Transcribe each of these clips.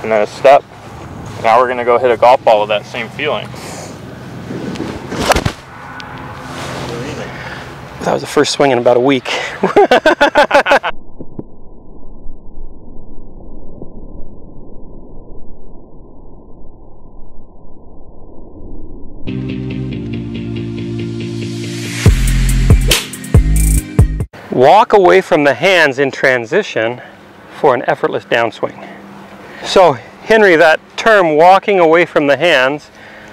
and then a step. Now we're going to go hit a golf ball with that same feeling. That was the first swing in about a week. Walk away from the hands in transition for an effortless downswing. So, Henry, that term walking away from the hands,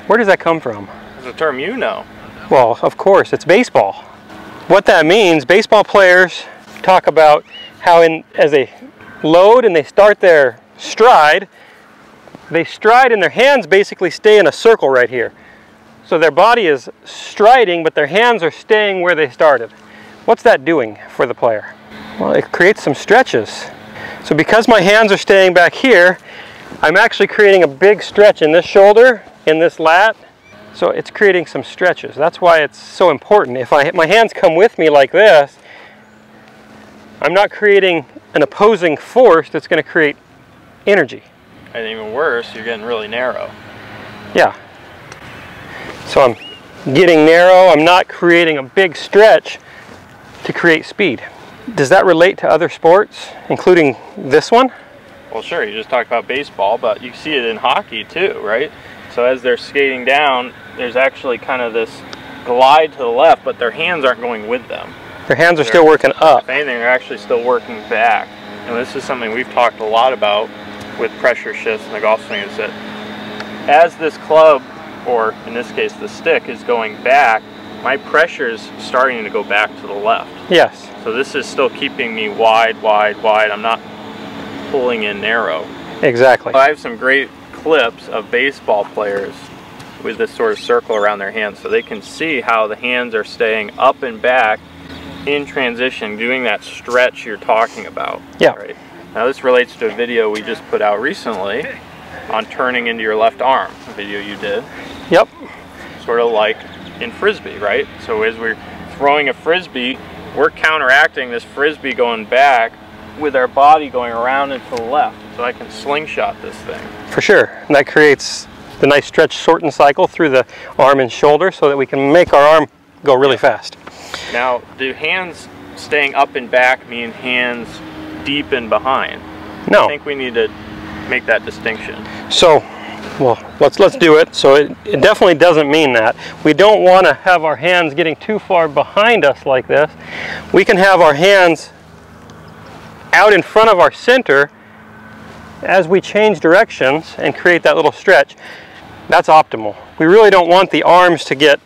where does that come from? It's a term you know. Well, of course, it's baseball. What that means, baseball players talk about how as they load and they start their stride, they stride and their hands basically stay in a circle right here. So their body is striding, but their hands are staying where they started. What's that doing for the player? Well, it creates some stretches. So because my hands are staying back here, I'm actually creating a big stretch in this shoulder, in this lat. So it's creating some stretches. That's why it's so important. If my hands come with me like this, I'm not creating an opposing force that's going to create energy. And even worse, you're getting really narrow. Yeah. So I'm getting narrow. I'm not creating a big stretch to create speed. Does that relate to other sports, including this one? Well, sure. You just talked about baseball, but you see it in hockey too, right? So as they're skating down, there's actually kind of this glide to the left, but their hands aren't going with them. Their hands are still working up. If anything, they're actually still working back. And this is something we've talked a lot about with pressure shifts in the golf swing, is that as this club, or in this case the stick, is going back, my pressure is starting to go back to the left. Yes. So this is still keeping me wide, wide, wide. I'm not pulling in narrow. Exactly. I have some great clips of baseball players with this sort of circle around their hands, so they can see how the hands are staying up and back in transition, doing that stretch you're talking about. Yeah. Right. Now this relates to a video we just put out recently on turning into your left arm, a video you did. Yep. Sort of like in frisbee, right? So as we're throwing a frisbee, we're counteracting this frisbee going back with our body going around and to the left, so I can slingshot this thing. For sure. And that creates the nice stretch shorten cycle through the arm and shoulder so that we can make our arm go really fast. Now, do hands staying up and back mean hands deep and behind? No. I think we need to make that distinction. So, well, let's do it. So it definitely doesn't mean that. We don't want to have our hands getting too far behind us like this. We can have our hands out in front of our center as we change directions and create that little stretch. That's optimal. We really don't want the arms to get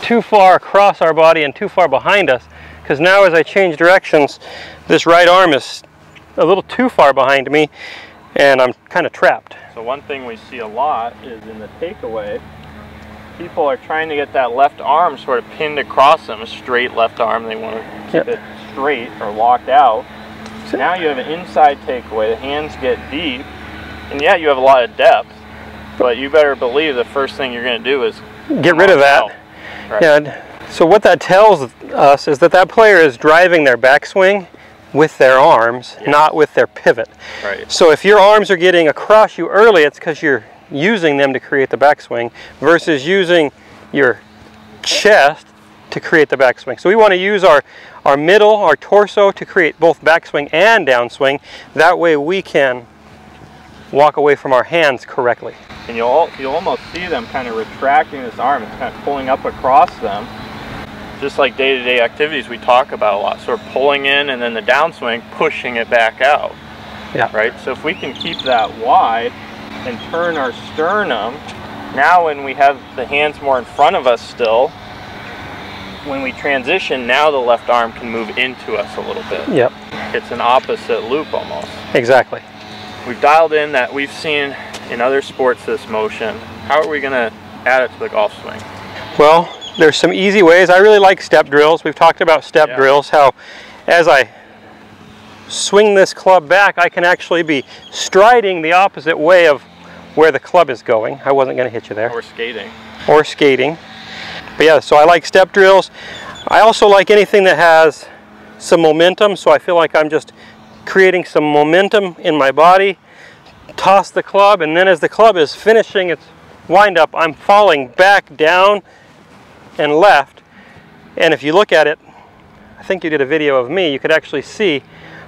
too far across our body and too far behind us, because now as I change directions, this right arm is a little too far behind me and I'm kind of trapped. So one thing we see a lot is in the takeaway, people are trying to get that left arm sort of pinned across them, a straight left arm. They want to keep it straight or locked out. So now you have an inside takeaway, the hands get deep, and yeah, you have a lot of depth, but you better believe the first thing you're going to do is get rid of that. Right. Yeah. So what that tells us is that that player is driving their backswing with their arms, not with their pivot. Right. So if your arms are getting across you early, it's because you're using them to create the backswing versus using your chest to create the backswing. So we want to use our middle, our torso, to create both backswing and downswing. That way we can walk away from our hands correctly. And you'll almost see them kind of retracting this arm. It's kind of pulling up across them. Just like day-to-day activities we talk about a lot. So we're pulling in and then the downswing, pushing it back out. Yeah. Right? So if we can keep that wide and turn our sternum, now when we have the hands more in front of us still, when we transition, now the left arm can move into us a little bit. Yep. It's an opposite loop almost. Exactly. We've dialed in that we've seen in other sports this motion. How are we going to add it to the golf swing? Well, there's some easy ways. I really like step drills. We've talked about step drills, how as I swing this club back, I can actually be striding the opposite way of where the club is going. I wasn't going to hit you there. Or skating. Or skating. But yeah, so I like step drills. I also like anything that has some momentum, so I feel like I'm just creating some momentum in my body toss the club, and then as the club is finishing its wind up, I'm falling back down and left. And if you look at it, I think you did a video of me, you could actually see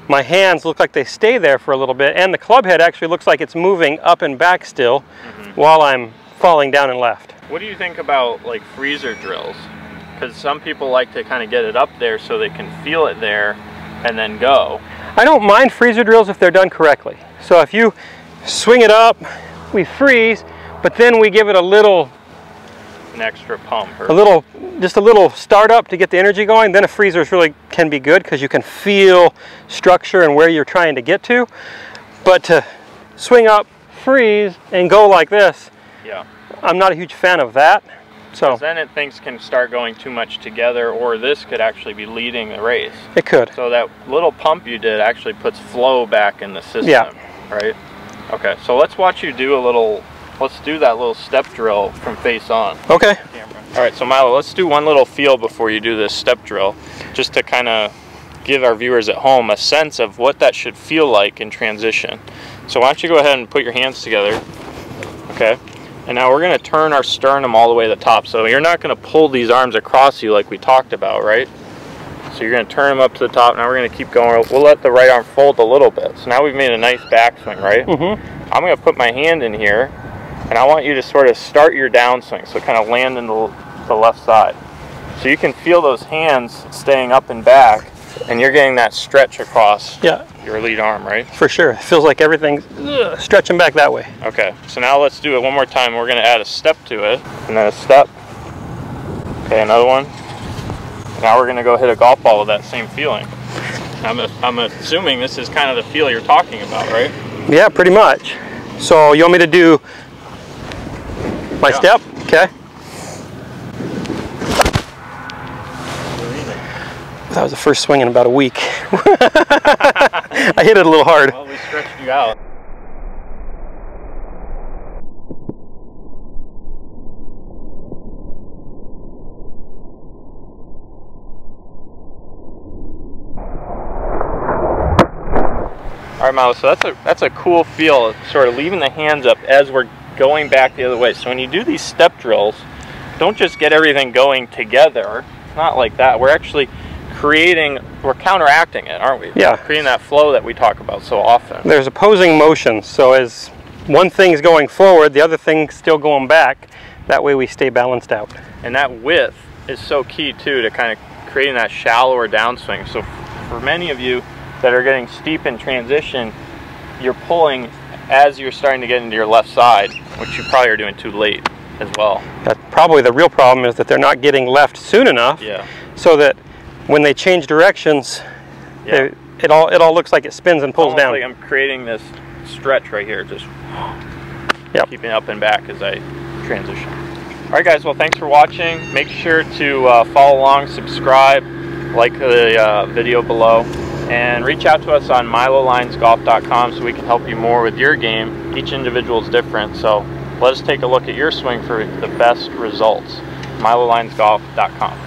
my hands look like they stay there for a little bit, and the club head actually looks like it's moving up and back still while I'm falling down and left. What do you think about like freezer drills? Because some people like to kind of get it up there so they can feel it there and then go. I don't mind freezer drills if they're done correctly. So if you swing it up, we freeze, but then we give it a little, an extra pump, or just a little startup to get the energy going, then a freezer really can be good because you can feel structure and where you're trying to get to. But to swing up, freeze, and go like this, yeah, I'm not a huge fan of that. So then things can start going too much together, or this could actually be leading the race. It could. So that little pump you did actually puts flow back in the system, yeah, right? Okay, so let's watch you do a little, let's do that little step drill from face on. Okay. All right, so Milo, let's do one little feel before you do this step drill, just to kind of give our viewers at home a sense of what that should feel like in transition. So why don't you go ahead and put your hands together, okay? And now we're gonna turn our sternum all the way to the top. So you're not gonna pull these arms across you like we talked about, right? So you're gonna turn them up to the top. Now we're gonna keep going. We'll let the right arm fold a little bit. So now we've made a nice backswing, right? I'm gonna put my hand in here, and I want you to sort of start your downswing. So kind of land in the left side. So you can feel those hands staying up and back, and you're getting that stretch across your lead arm, right? For sure. It feels like everything's stretching back that way. Okay, so now let's do it one more time. We're going to add a step to it, and then a step. Okay, another one. Now we're going to go hit a golf ball with that same feeling. I'm assuming this is kind of the feel you're talking about, right? Yeah, pretty much. So you want me to do my step? Okay. That was the first swing in about a week. I hit it a little hard. Well, we stretched you out. All right, Milo, so that's a cool feel, sort of leaving the hands up as we're going back the other way. So when you do these step drills, don't just get everything going together. It's not like that. We're actually we're counteracting it, aren't we? Yeah. Creating that flow that we talk about so often. There's opposing motions, so as one thing's going forward, the other thing's still going back. That way we stay balanced out. And that width is so key too, to kind of creating that shallower downswing. So for many of you that are getting steep in transition, you're pulling as you're starting to get into your left side, which you probably are doing too late as well. That's probably the real problem, is that they're not getting left soon enough, so that when they change directions, it all looks like it spins and pulls down. Like I'm creating this stretch right here, just keeping up and back as I transition. All right, guys. Well, thanks for watching. Make sure to follow along, subscribe, like the video below, and reach out to us on MiloLinesGolf.com so we can help you more with your game. Each individual is different, so let us take a look at your swing for the best results. MiloLinesGolf.com.